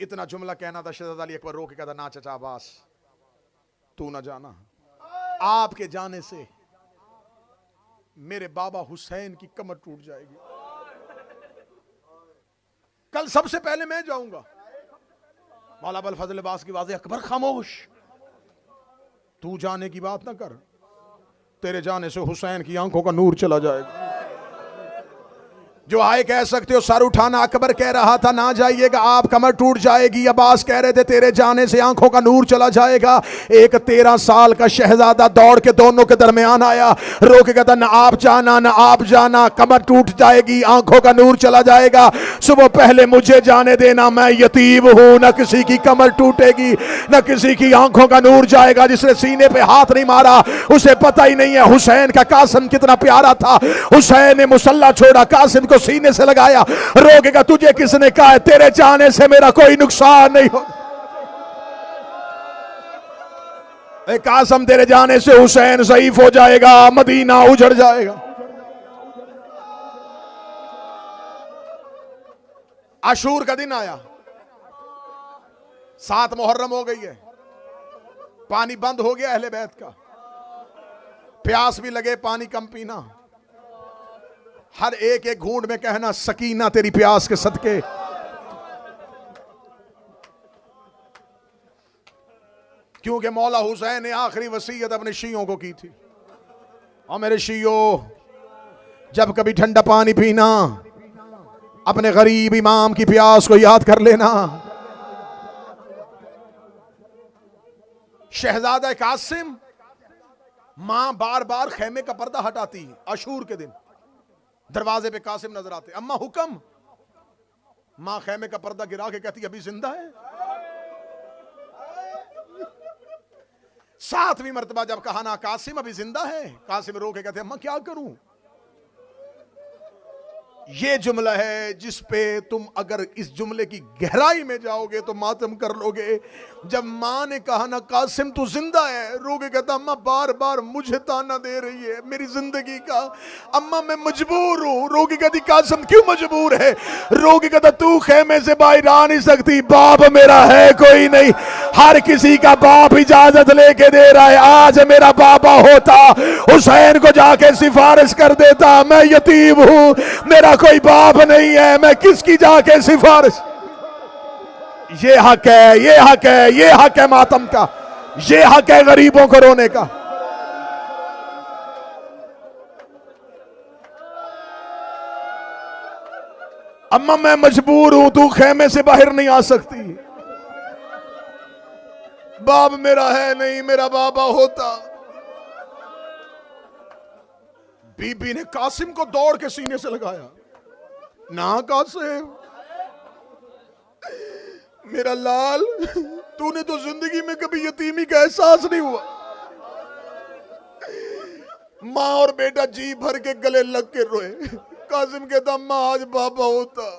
इतना जुमला कहना था, शहजादा अली अकबर रो के कहता, ना चचा अब्बास तू ना जाना, आपके जाने से मेरे बाबा हुसैन की कमर टूट जाएगी, कल सबसे पहले मैं जाऊंगा। मौला अबुल फजल अब्बास की वाज़े, अकबर खामोश, तू जाने की बात ना कर, तेरे जाने से हुसैन की आंखों का नूर चला जाएगा। जो आए कह सकते हो सर उठाना, अकबर कह रहा था ना जाइएगा, आप कमर टूट जाएगी। अब्बास कह रहे थे तेरे जाने से आंखों का नूर चला जाएगा। एक 13 साल का शहजादा दौड़ के दोनों के दरमियान आया, रो के कहता ना आप जाना ना आप जाना, कमर टूट जाएगी, आंखों का नूर चला जाएगा। सुबह पहले मुझे जाने देना, मैं यतीम हूं, न किसी की कमर टूटेगी न किसी की आंखों का नूर जाएगा। जिसने सीने पे हाथ नहीं मारा उसे पता ही नहीं है हुसैन का कासिम कितना प्यारा था। हुसैन ने मुसल्ला छोड़ा, कासिम को सीने से लगाया, रोकेगा तुझे किसने कहा है तेरे जाने से मेरा कोई नुकसान नहीं हो। कासिम तेरे जाने से हुसैन ज़ईफ हो जाएगा, मदीना उजड़ जाएगा। आशूर का दिन आया, 7 मुहर्रम हो गई है, पानी बंद हो गया अहले बैत का, प्यास भी लगे पानी कम पीना, हर एक एक घूंट में कहना सकीना तेरी प्यास के सदके। क्योंकि मौला हुसैन ने आखिरी वसीयत अपने शियों को की थी, और मेरे शियों जब कभी ठंडा पानी पीना अपने गरीब इमाम की प्यास को याद कर लेना। शहजादा कासिम, मां बार बार खेमे का पर्दा हटाती है, आशूर के दिन दरवाजे पे कासिम नजर आते, अम्मा हुक्म, मां खेमे का पर्दा गिरा के कहती अभी जिंदा है। 7वीं मर्तबा जब कहा ना कासिम अभी जिंदा है, कासिम रो के कहते अम्मा क्या करूं। ये जुमला है जिस पे तुम अगर इस जुमले की गहराई में जाओगे तो मातम कर लोगे। जब मां ने कहा ना कासिम तू जिंदा है, रोके कहता अम्मा बार बार मुझे ताना दे रही है मेरी जिंदगी का, अम्मा मैं मजबूर हूं। रोके कहती कासिम क्यों मजबूर है। रोके कहता तू खेमे से बाहर आ नहीं सकती, बाप मेरा है कोई नहीं, हर किसी का बाप इजाजत लेके दे रहा है। आज मेरा बाबा होता हुसैन को जाके सिफारिश कर देता, मैं यतीम हूं, मेरा कोई बाप नहीं है, मैं किसकी जाके सिफारिश। ये हक है, ये हक है, ये हक है मातम का, ये हक है गरीबों को रोने का। अम्मा मैं मजबूर हूं, तू खेमे से बाहर नहीं आ सकती, बाप मेरा है नहीं, मेरा बाबा होता। बीबी ने कासिम को दौड़ के सीने से लगाया, ना कासिम मेरा लाल, तूने तो जिंदगी में कभी यतीमी का एहसास नहीं हुआ। माँ और बेटा जी भर के गले लग के रोए। कासिम कहता अम्मा आज बाबा होता।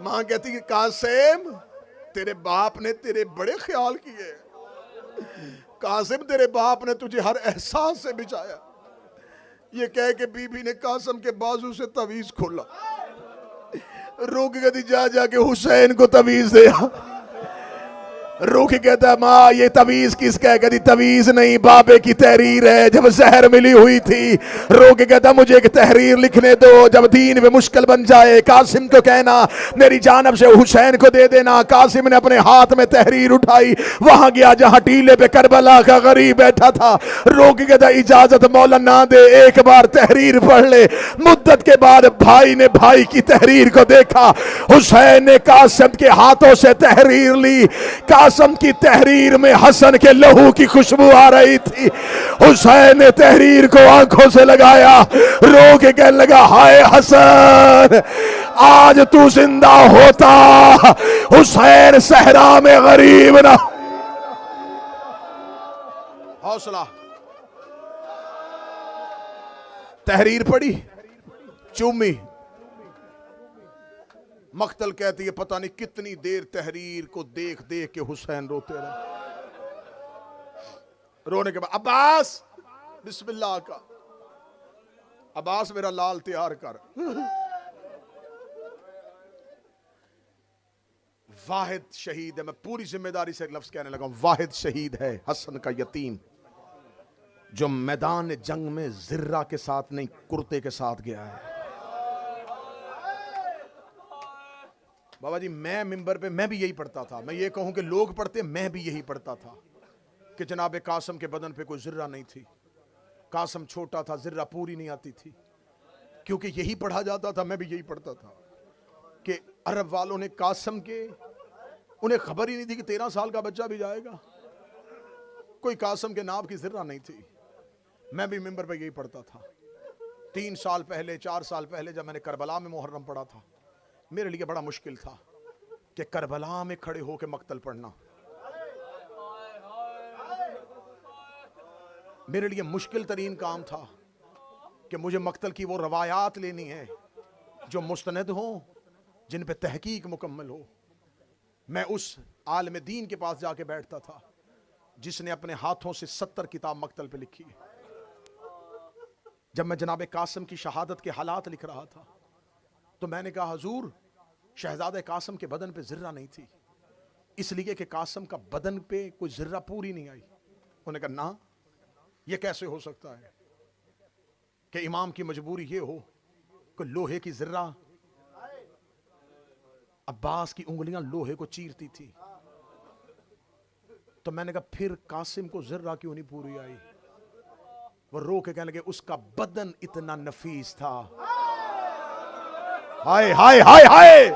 माँ कहती कासिम तेरे बाप ने तेरे बड़े ख्याल किए, कासिम तेरे बाप ने तुझे हर एहसास से बचाया। ये कह के बीबी ने कासिम के बाजू से तवीज खोला, रोक गई जा जाके हुसैन को तवीज दे। रोक कहता माँ ये तवीज किसका है। कहती तवीज नहीं बाबे की तहरीर है, जब जहर मिली हुई थी। रोक कहता मुझे एक तहरीर लिखने दो, जब दीन में मुश्किल बन जाए कासिम को कहना मेरी जानब से हुसैन को दे देना। कासिम ने अपने हाथ में तहरीर उठाई, वहां गया जहां टीले पे करबला का गरीब बैठा था। रोक कहता इजाजत मौला ना दे, एक बार तहरीर पढ़ ले। मुद्दत के बाद भाई ने भाई की तहरीर को देखा, हुसैन ने कासिम के हाथों से तहरीर ली। कासिम की तहरीर में हसन के लहू की खुशबू आ रही थी। हुसैन ने तहरीर को आंखों से लगाया, रो के कहने लगा हाय हसन आज तू जिंदा होता, हुसैन सहरा में गरीब ना। हौसला। तहरीर पढ़ी, चूमी। मख्तल कहती है पता नहीं कितनी देर तहरीर को देख देख के हुसैन रोते रहे। रोने के बाद अब्बास बिस्मिल्लाह का, अब्बास मेरा लाल तैयार कर। वाहिद शहीद है, मैं पूरी जिम्मेदारी से एक लफ्ज कहने लगा हूं, वाहिद शहीद है हसन का यतीम जो मैदान जंग में जिर्रा के साथ नहीं कुर्ते के साथ गया है। बाबा जी मैं मिंबर पे मैं भी यही पढ़ता था, मैं ये कहूं कि लोग पढ़ते, मैं भी यही पढ़ता था कि जनाब कासम के बदन पे कोई जिर्रा नहीं थी, कासम छोटा था, जिर्रा पूरी नहीं आती थी, क्योंकि यही पढ़ा जाता था, मैं भी यही पढ़ता था कि अरब वालों ने कासम के, उन्हें खबर ही नहीं थी कि 13 साल का बच्चा भी जाएगा, कोई कासम के नाम की जिर्रा नहीं थी। मैं भी मिंबर पे यही पढ़ता था। 3 साल पहले 4 साल पहले जब मैंने करबला में मुहर्रम पढ़ा था, मेरे लिए बड़ा मुश्किल था कि करबला में खड़े होकर मक्तल पढ़ना, मेरे लिए मुश्किल तरीन काम था कि मुझे मक्तल की वो रवायात लेनी है जो मुस्तनद हो, जिन पे तहकीक मुकम्मल हो। मैं उस आलिम दीन के पास जाके बैठता था जिसने अपने हाथों से 70 किताब मक्तल पे लिखी है। जब मैं जनाब कासम की शहादत के हालात लिख रहा था तो मैंने कहा हुजूर शहजादे कासम के बदन पे जिर्रा नहीं थी, इसलिए कि कासम का बदन पे कोई जिर्रा पूरी नहीं आई। उन्होंने कहा ना, ये कैसे हो सकता है कि इमाम की मजबूरी ये हो कि लोहे की जिर्रा, अब्बास की उंगलियां लोहे को चीरती थी। तो मैंने कहा फिर कासिम को जिर्रा क्यों नहीं पूरी आई? वो रो के कहने लगे उसका बदन इतना नफीस था। हाय हाय हाय हाय,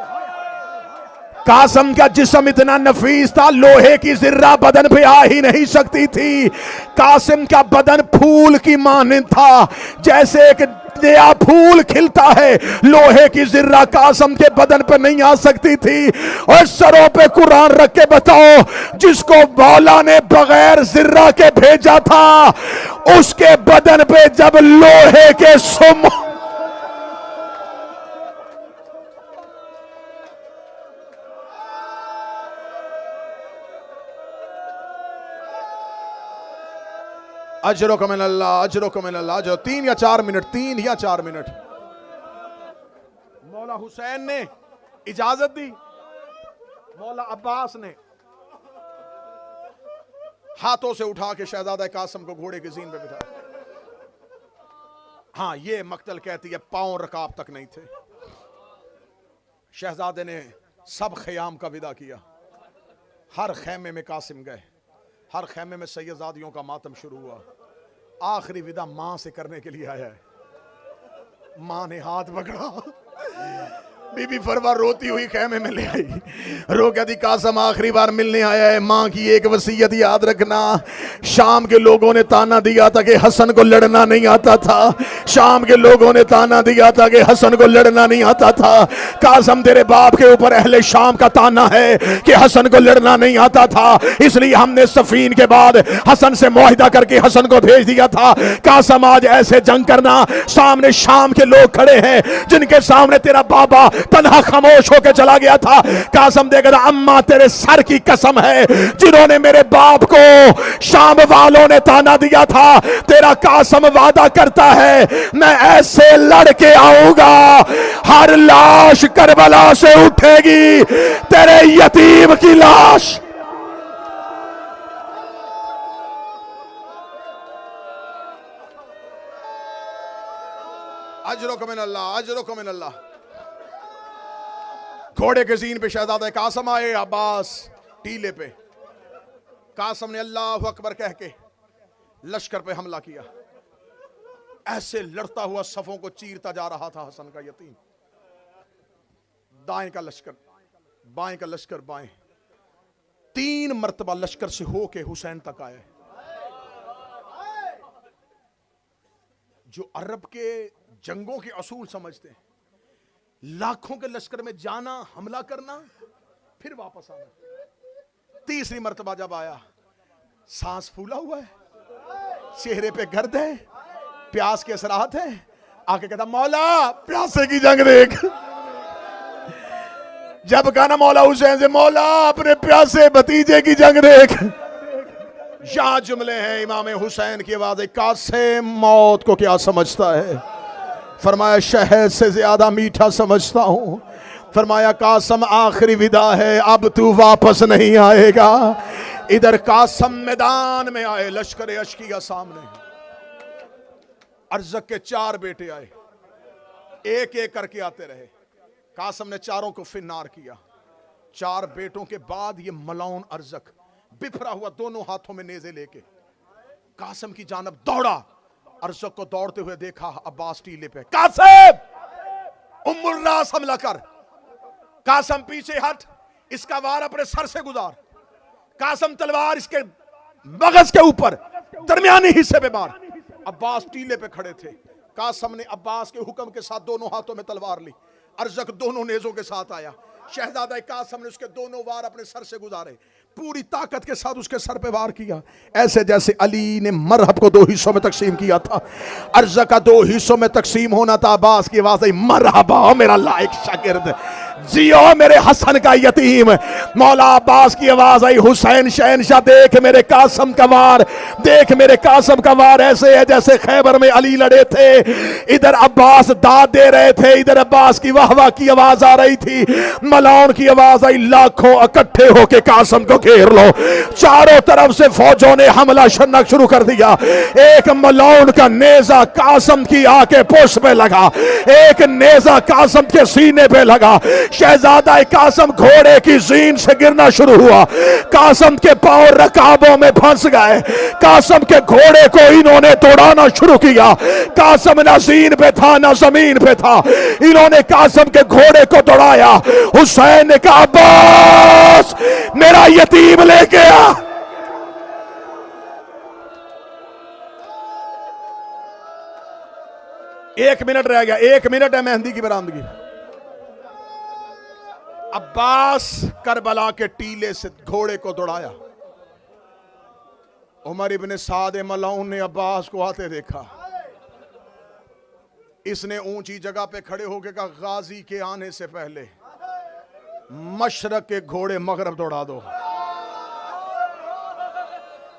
कासम का जिस्म इतना नफीस था, लोहे की जिर्रा बदन पे आ ही नहीं सकती थी। कासिम का बदन फूल की मानिंद था, जैसे एक नया फूल खिलता है, लोहे की जिर्रा कासम के बदन पे नहीं आ सकती थी। और सरों पे कुरान रख के बताओ, जिसको मौला ने बगैर जिर्रा के भेजा था, उसके बदन पे जब लोहे के सुम, अजरुकुम मिनल्लाह, अजरुकुम मिनल्लाह। जो 3 या 4 मिनट, 3 या 4 मिनट मौला हुसैन ने इजाजत दी, मौला अब्बास ने हाथों से उठा के शहजादा कासम को घोड़े की जीन पे बिठाया। हाँ, ये मक्तल कहती है पांव रकाब तक नहीं थे। शहजादे ने सब ख़याम का विदा किया, हर खैमे में कासिम गए, हर खैमे में सैयदादियों का मातम शुरू हुआ। आखिरी विदा मां से करने के लिए आया है। मां ने हाथ पकड़ा, बीबी फरवा रोती हुई खैमे में ले आई, रो कहती कासम आखिरी बार मिलने आया है, मां की एक वसीयत याद रखना। शाम के लोगों ने ताना दिया था कि हसन को लड़ना नहीं आता था, शाम के लोगों ने ताना दिया था कि हसन को लड़ना नहीं आता था। कासम तेरे बाप के ऊपर अहले शाम का ताना है कि हसन को लड़ना नहीं आता था, इसलिए हमने सफीन के बाद हसन से मुआहिदा करके हसन को भेज दिया था। कासम आज ऐसे जंग करना, सामने शाम के लोग खड़े हैं जिनके सामने तेरा बाबा तन्हा खामोश होकर चला गया था। कासम देगा अम्मा तेरे सर की कसम है, जिन्होंने मेरे बाप को शाम वालों ने ताना दिया था, तेरा कासम वादा करता है मैं ऐसे लड़के आऊंगा, हर लाश करबला से उठेगी, तेरे यतीम की लाश। अजरुकुम मिनल्लाह, अजरुकुम मिनल्लाह। घोड़े के जीन पे शहजादा कासम आए, अब्बास टीले पे। कासम ने अल्लाह अकबर कह के लश्कर पे हमला किया। ऐसे लड़ता हुआ सफों को चीरता जा रहा था हसन का यतीम। दाएं का लश्कर बाएं का लश्कर बाएं, 3 मर्तबा लश्कर से होके हुसैन तक आए। जो अरब के जंगों के असूल समझते हैं, लाखों के लश्कर में जाना, हमला करना, फिर वापस आना। 3री मर्तबा जब आया, सांस फूला हुआ है, चेहरे पे गर्द है, प्यास के असरात है, आके कहता मौला प्यासे की जंग देख। जब कहा ना मौला हुसैन से मौला अपने प्यासे भतीजे की जंग देख, यहां जुमले हैं इमाम हुसैन की आवाज, कासिम मौत को क्या समझता है? फरमाया शहद से ज्यादा मीठा समझता हूं। फरमाया कासम आखिरी विदा है, अब तू वापस नहीं आएगा। इधर कासम मैदान में आए, लश्कर अशकिया सामने। अरज़क के 4 बेटे आए, एक एक करके आते रहे। कासम ने चारों को फिन्नार किया। 4 बेटों के बाद ये मलाउन अरज़क बिफरा हुआ दोनों हाथों में नेज़े लेके कासम की जानब दौड़ा। अरज़क को दौड़ते हुए देखा, अब्बास टीले पे। कासम, उम्मुल रास हमला कर। कासम पीछे हट, इसका वार अपने सर से गुजार। कासम तलवार इसके मगज के ऊपर दरमियानी हिस्से पे मार। अब्बास टीले पे खड़े थे। कासम ने अब्बास के हुक्म के साथ दोनों हाथों में तलवार ली। अरज़क दोनों नेज़ों के साथ आया। शहजादा कासम ने उसके दोनों वार अपने सर से गुजारे, पूरी ताकत के साथ उसके सर पे वार किया, ऐसे जैसे अली ने मरहब को 2 हिस्सों में तकसीम किया था। अरज़क का 2 हिस्सों में तकसीम होना था। अब्बास की आवाज़ आई, मरहबा मेरा लायक शागिर्द, जियो मेरे हसन का यतीम। मौला अब्बास की आवाज आई, हुसैन शहनशाह देख मेरे कासम का वार, देख मेरे कासम का वार ऐसे है जैसे खैबर में अली लड़े थे। इधर अब्बास दाद दे रहे थे, इधर अब्बास की वाह वाह की आवाज आ रही थी। मलाउन की आवाज आई, लाखों इकट्ठे होके कासम को घेर लो। चारों तरफ से फौजों ने हमला करना शुरू कर दिया। एक मलाउन का नेजा कासम की आके पोश पे लगा, एक नेजा कासम के सीने पे लगा। शहजादा कासम घोड़े की जीन से गिरना शुरू हुआ। कासम के पांव रकाबों में फंस गए। कासम के घोड़े को इन्होंने तोड़ाना शुरू किया। कासम ना जीन पे था ना जमीन पे था। इन्होंने कासम के घोड़े को दौड़ाया। हुसैन ने कहा, अब्बास मेरा यतीम लेके आ। एक मिनट रह गया, 1 मिनट है मेहंदी की बरामदगी। अब्बास करबला के टीले से घोड़े को दौड़ाया। उमर इब्ने साद मलाउन ने अब्बास को आते देखा। इसने ऊंची जगह पे खड़े होकर कहा, गाजी के आने से पहले मशरक के घोड़े मगरब दौड़ा दो।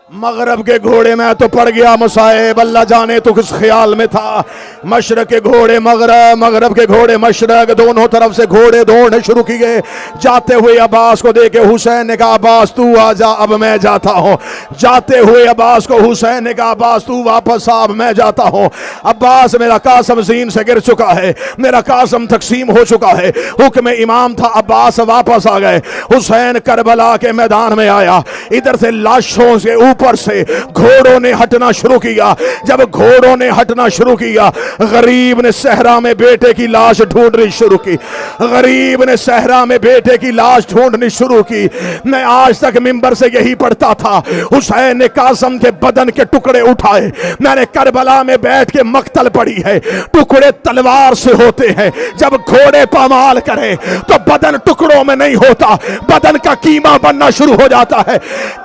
मगरब के घोड़े में तो पड़ गया मुसाहिब, अल्लाह जाने तो किस ख्याल में था। मशरक के घोड़े मगरब, मगरब के घोड़े मशरक, दोनों तरफ से घोड़े दौड़ने शुरू किए। जाते हुए अब्बास को देखे हुसैन ने कहा, अब्बास तू आ जा, अब मैं जाता हूँ। जाते हुए अब्बास को हुसैन ने कहा, अब्बास तू वापस आ, अब मैं जाता हूँ। अब्बास मेरा कासम ज़ीन से गिर चुका है, मेरा कासम तकसीम हो चुका है। हुक्म इमाम था, अब्बास वापस आ गए। हुसैन करबला के मैदान में आया। इधर से लाशों से ऊपर से घोड़ों ने हटना शुरू किया। जब घोड़ों ने हटना शुरू किया, गरीब ने सहरा में बेटे की लाश ढूंढनी शुरू की। गरीब ने सहरा में बेटे की लाश ढूंढनी शुरू की। मैं आज तक मिंबर से यही पढ़ता था। हुसैन ने कासम के बदन के टुकड़े उठाए। मैंने करबला में बैठ के मक्तल पढ़ी है। टुकड़े तलवार से होते हैं। जब घोड़े पामाल करें तो बदन टुकड़ों में नहीं होता, बदन का कीमा बनना शुरू हो जाता है।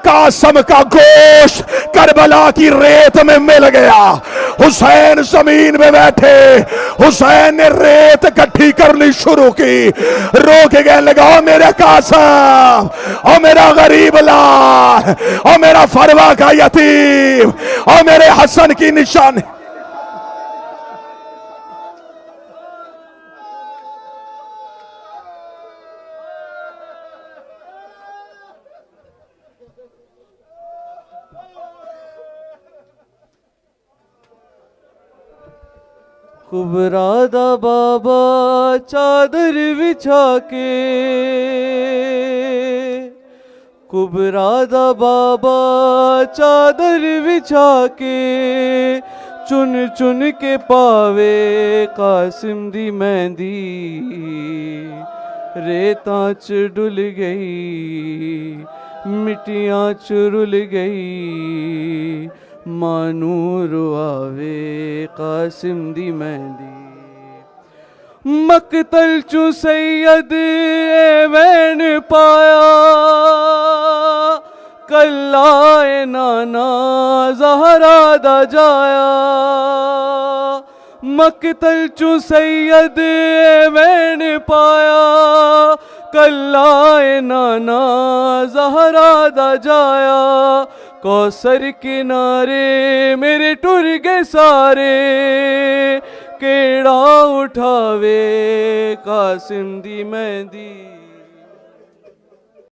कासम का गोश्त करबला की रेत में मिल गया। हुसैन जमीन में बैठे। हुसैन ने रेत इकट्ठी करनी शुरू की। रो के कहने लगा, ओ मेरे कासम, ओ मेरा गरीब लाल, ओ मेरा फरवा का यतीम, ओ मेरे हसन की निशानी। कुबरा दा बाबा चादर बिछा के, कुबरा दा बाबा चादर बिछा के, चुन चुन के पावे कासिम दी मेहंदी। रेतां च डुल गई, मिट्टियां च रुल गई, मानूर आवे कासिम दी मेहंदी। मकतल चू सैयद एवैन पाया, कल्ला ए नाना ज़हरा दा जाया। मकतल चू सैयद एवैन पाया, कल्ला ए नाना ज़हरा दा जाया। कौसर किनारे मेरे टुर गए सारे, केड़ा उठावे कासिम दी मेहंदी।